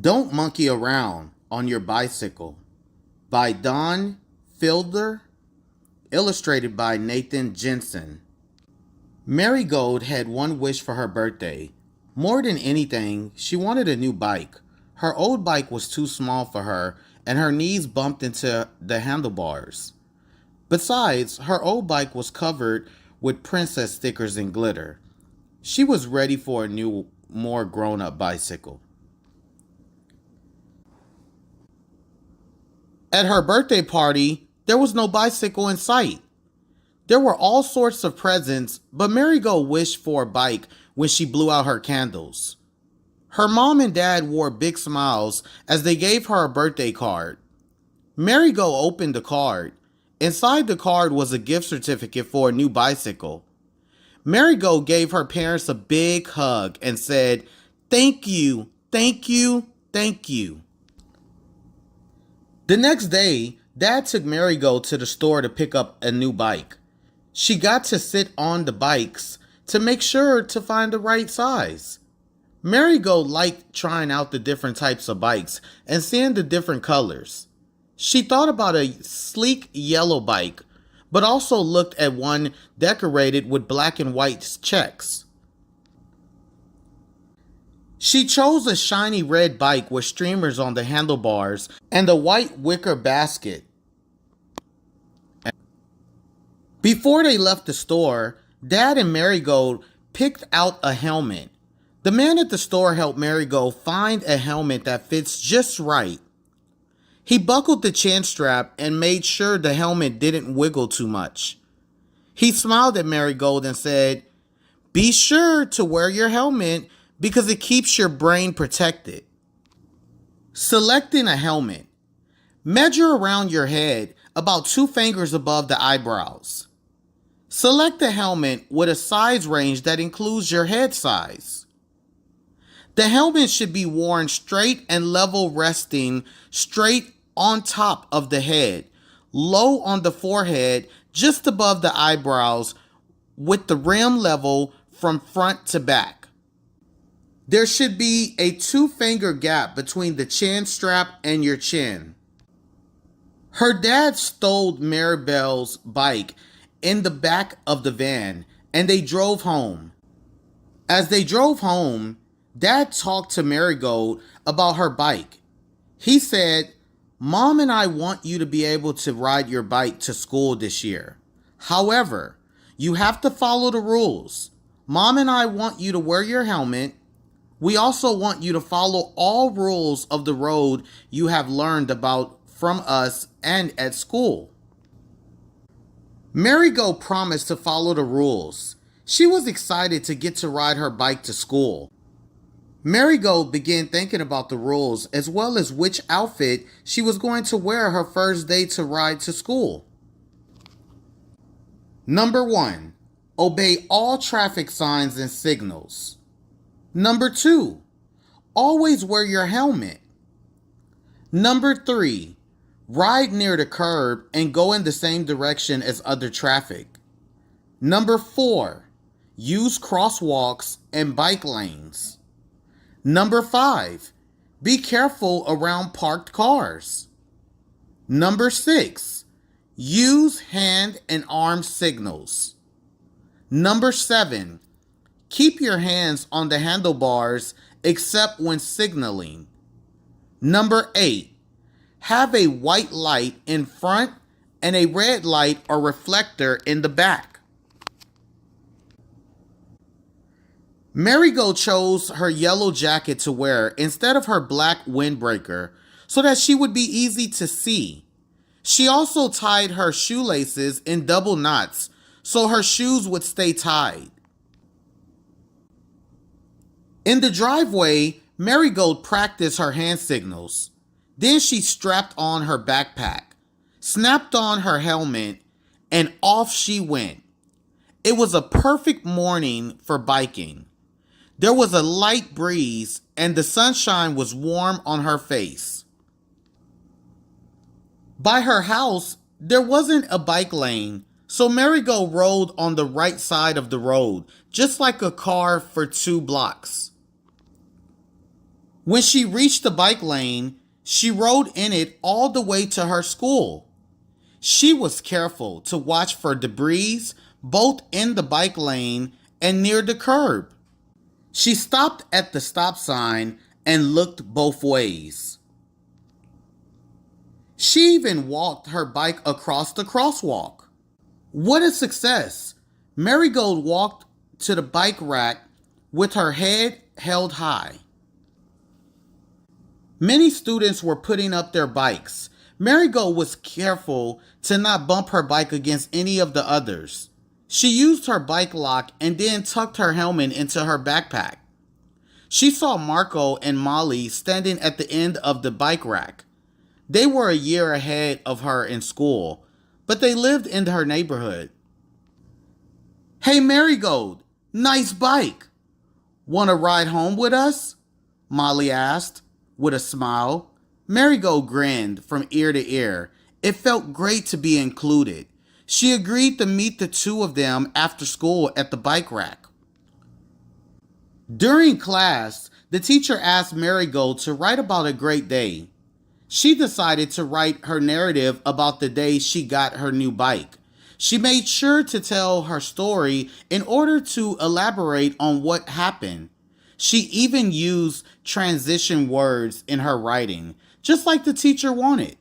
Don't Monkey Around on Your Bicycle by Don Fielder, illustrated by Nathan Jensen. Marigold had one wish for her birthday. More than anything, she wanted a new bike. Her old bike was too small for her, and her knees bumped into the handlebars. Besides, her old bike was covered with princess stickers and glitter. She was ready for a new, more grown-up bicycle. At her birthday party, there was no bicycle in sight. There were all sorts of presents, but Marigold wished for a bike when she blew out her candles. Her mom and dad wore big smiles as they gave her a birthday card. Marigold opened the card. Inside the card was a gift certificate for a new bicycle. Marigold gave her parents a big hug and said, "Thank you, thank you, thank you." The next day, Dad took Marigold to the store to pick up a new bike. She got to sit on the bikes to make sure to find the right size. Marigold liked trying out the different types of bikes and seeing the different colors. She thought about a sleek yellow bike, but also looked at one decorated with black and white checks. She chose a shiny red bike with streamers on the handlebars and a white wicker basket. Before they left the store, Dad and Marigold picked out a helmet. The man at the store helped Marigold find a helmet that fits just right. He buckled the chin strap and made sure the helmet didn't wiggle too much. He smiled at Marigold and said, "Be sure to wear your helmet because it keeps your brain protected." Selecting a helmet. Measure around your head about 2 fingers above the eyebrows. Select a helmet with a size range that includes your head size. The helmet should be worn straight and level, resting straight on top of the head, low on the forehead, just above the eyebrows, with the rim level from front to back. There should be a 2-finger gap between the chin strap and your chin. Her dad stowed Maribel's bike in the back of the van, and they drove home. As they drove home, Dad talked to Marigold about her bike. He said, "Mom and I want you to be able to ride your bike to school this year. However, you have to follow the rules. Mom and I want you to wear your helmet. We also want you to follow all rules of the road you have learned about from us and at school." Marigold promised to follow the rules. She was excited to get to ride her bike to school. Marigold began thinking about the rules as well as which outfit she was going to wear her first day to ride to school. Number 1, obey all traffic signs and signals. Number 2, always wear your helmet. Number 3, ride near the curb and go in the same direction as other traffic. Number 4, use crosswalks and bike lanes. Number 5, be careful around parked cars. Number 6, use hand and arm signals. Number 7, keep your hands on the handlebars except when signaling. Number 8, have a white light in front and a red light or reflector in the back. Marigold chose her yellow jacket to wear instead of her black windbreaker so that she would be easy to see. She also tied her shoelaces in double knots so her shoes would stay tied. In the driveway, Marigold practiced her hand signals. Then she strapped on her backpack, snapped on her helmet, and off she went. It was a perfect morning for biking. There was a light breeze and the sunshine was warm on her face. By her house, there wasn't a bike lane, so Marigold rode on the right side of the road, just like a car for 2 blocks. When she reached the bike lane, she rode in it all the way to her school. She was careful to watch for debris both in the bike lane and near the curb. She stopped at the stop sign and looked both ways. She even walked her bike across the crosswalk. What a success! Marigold walked to the bike rack with her head held high. Many students were putting up their bikes. Marigold was careful to not bump her bike against any of the others. She used her bike lock and then tucked her helmet into her backpack. She saw Marco and Molly standing at the end of the bike rack. They were a year ahead of her in school, but they lived in her neighborhood. "Hey Marigold, nice bike. Want to ride home with us?" Molly asked with a smile. Marigold grinned from ear to ear. It felt great to be included. She agreed to meet the two of them after school at the bike rack. During class, the teacher asked Marigold to write about a great day. She decided to write her narrative about the day she got her new bike. She made sure to tell her story in order to elaborate on what happened. She even used transition words in her writing, just like the teacher wanted.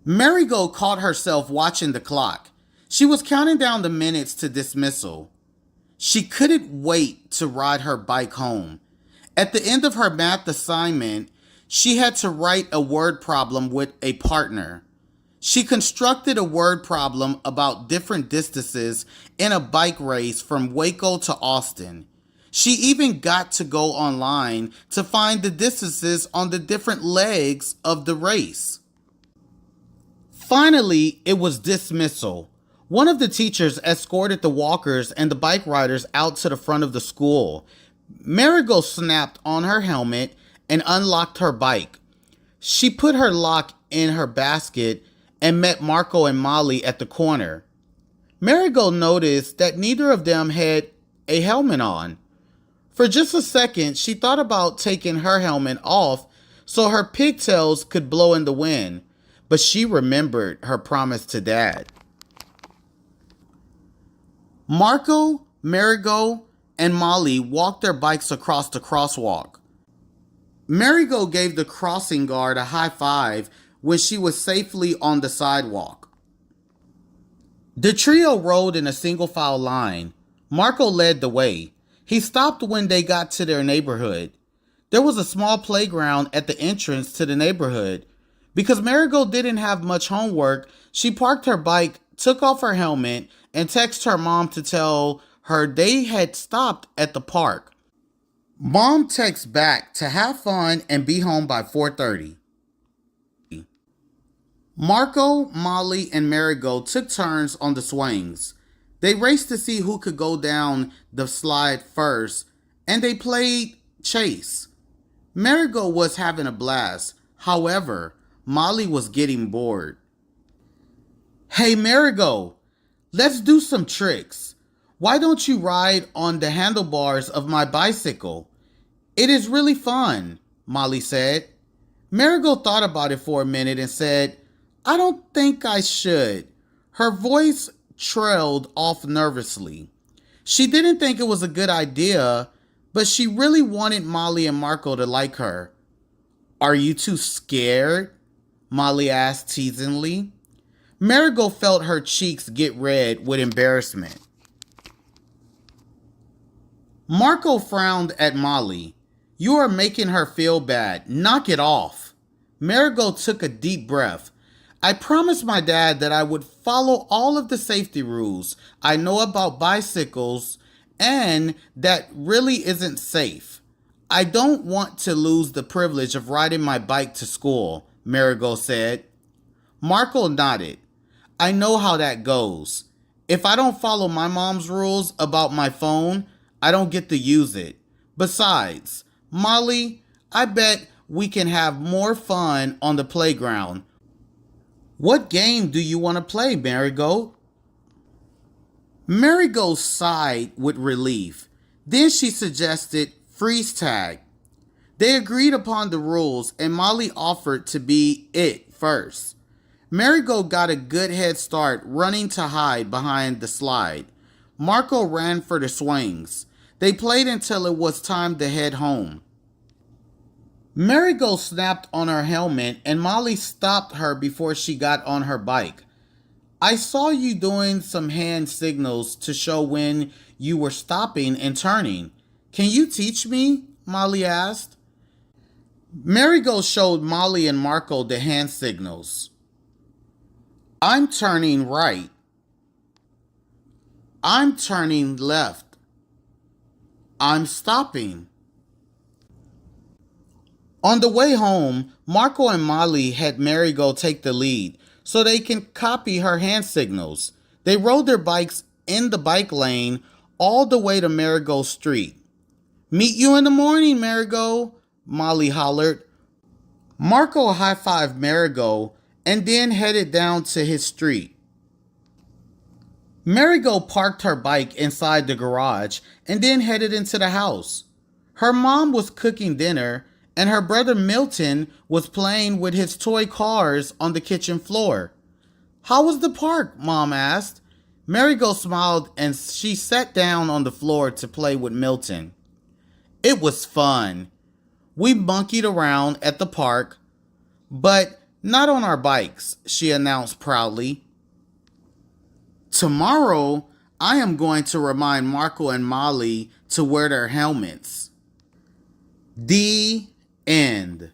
Marigold caught herself watching the clock. She was counting down the minutes to dismissal. She couldn't wait to ride her bike home. At the end of her math assignment, she had to write a word problem with a partner. She constructed a word problem about different distances in a bike race from Waco to Austin. She even got to go online to find the distances on the different legs of the race. Finally, it was dismissal. One of the teachers escorted the walkers and the bike riders out to the front of the school. Marigold snapped on her helmet and unlocked her bike. She put her lock in her basket and met Marco and Molly at the corner. Marigold noticed that neither of them had a helmet on. For just a second, she thought about taking her helmet off so her pigtails could blow in the wind, but she remembered her promise to Dad. Marco, Marigold, and Molly walked their bikes across the crosswalk. Marigold gave the crossing guard a high five when she was safely on the sidewalk. The trio rode in a single file line. Marco led the way. He stopped when they got to their neighborhood. There was a small playground at the entrance to the neighborhood. Because Marigold didn't have much homework, she parked her bike, took off her helmet, and texted her mom to tell her they had stopped at the park. Mom texted back to have fun and be home by 4:30. Marco, Molly, and Marigold took turns on the swings. They raced to see who could go down the slide first, and they played chase. Marigold was having a blast. However, Molly was getting bored. "Hey Marigold, let's do some tricks. Why don't you ride on the handlebars of my bicycle? It is really fun," Molly said. Marigold thought about it for a minute and said, "I don't think I should." Her voice trailed off nervously. She didn't think it was a good idea, but she really wanted Molly and Marco to like her. "Are you too scared?" Molly asked teasingly. Marigold felt her cheeks get red with embarrassment. Marco frowned at Molly. "You are making her feel bad. Knock it off." Marigold took a deep breath. "I promised my dad that I would follow all of the safety rules I know about bicycles, and that really isn't safe. I don't want to lose the privilege of riding my bike to school," Marigold said. Marco nodded. "I know how that goes. If I don't follow my mom's rules about my phone, I don't get to use it. Besides, Molly, I bet we can have more fun on the playground. What game do you want to play, Marigold?" Marigold sighed with relief. Then she suggested freeze tag. They agreed upon the rules, and Molly offered to be it first. Marigold got a good head start running to hide behind the slide. Marco ran for the swings. They played until it was time to head home. Marigold snapped on her helmet and Molly stopped her before she got on her bike. I saw you doing some hand signals to show when you were stopping and turning. Can you teach me? Molly asked. Marigold showed Molly and Marco the hand signals. I'm turning right. I'm turning left. I'm stopping. On the way home, Marco and Molly had Marigold take the lead so they can copy her hand signals. They rode their bikes in the bike lane all the way to Marigold Street. Meet you in the morning, Marigold, Molly hollered. Marco high-fived Marigold and then headed down to his street. Marigold parked her bike inside the garage and then headed into the house. Her mom was cooking dinner and her brother Milton was playing with his toy cars on the kitchen floor. How was the park? Mom asked. Marigold smiled and she sat down on the floor to play with Milton. It was fun. We monkeyed around at the park, but not on our bikes, she announced proudly. Tomorrow, I am going to remind Marco and Molly to wear their helmets. The end.